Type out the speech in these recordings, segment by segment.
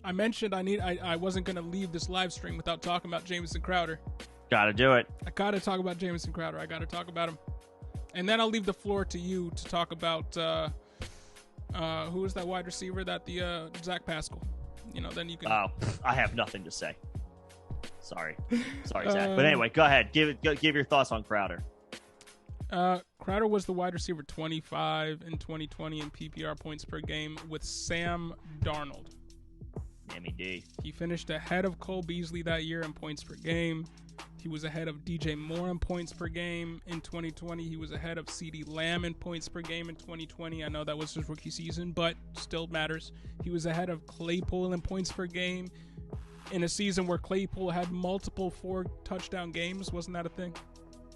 I mentioned I wasn't going to leave this live stream without talking about Jamison Crowder. Got to do it. I got to talk about Jamison Crowder. I got to talk about him. And then I'll leave the floor to you to talk about who is that wide receiver that the Zach Pascal. Then you can. Oh, I have nothing to say. Sorry, Zach. But anyway, go ahead. Give your thoughts on Crowder. Crowder was the wide receiver 25 in 2020 in PPR points per game with Sam Darnold. MED. He finished ahead of Cole Beasley that year in points per game. He was ahead of DJ Moore in points per game in 2020. He was ahead of CeeDee Lamb in points per game in 2020. I know that was his rookie season, but still matters. He was ahead of Claypool in points per game in a season where Claypool had multiple 4-touchdown games. Wasn't that a thing?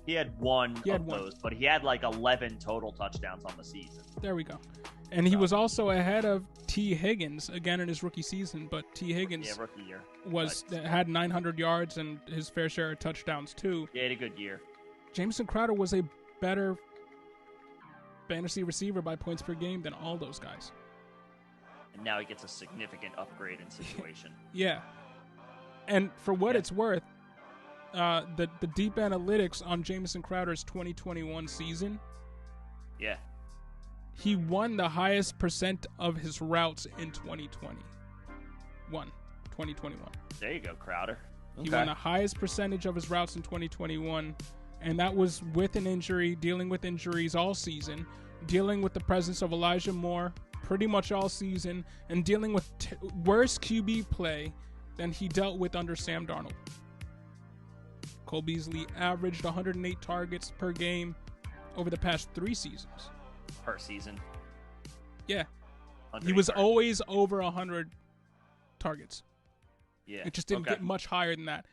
He had one of those, but he had like 11 total touchdowns on the season. There we go. And he was also ahead of T. Higgins again in his rookie season, but T. Higgins rookie year had 900 yards and his fair share of touchdowns too. He had a good year. Jamison Crowder was a better fantasy receiver by points per game than all those guys. And now he gets a significant upgrade in situation. Yeah. And for what it's worth, the deep analytics on Jamison Crowder's 2021 season. Yeah. He won the highest percent of his routes in 2021. There you go, Crowder. He won the highest percentage of his routes in 2021, and that was with an injury, dealing with injuries all season, dealing with the presence of Elijah Moore pretty much all season, and dealing with worse QB play than he dealt with under Sam Darnold. Cole Beasley averaged 108 targets per game over the past 3 seasons. Per season? Yeah. He was always over 100 targets. Yeah. It just didn't get much higher than that.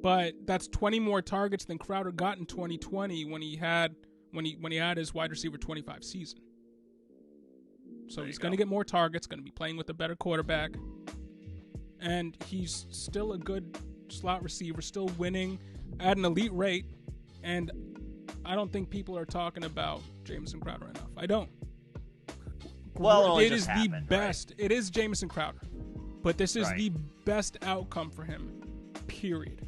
But that's 20 more targets than Crowder got in 2020 when he had his wide receiver 25 season. So he's going to get more targets, going to be playing with a better quarterback. And he's still a good slot receiver, still winning at an elite rate. And I don't think people are talking about Jamison Crowder enough. I don't. Well, it is the best. Right? It is Jamison Crowder. But this is the best outcome for him, period.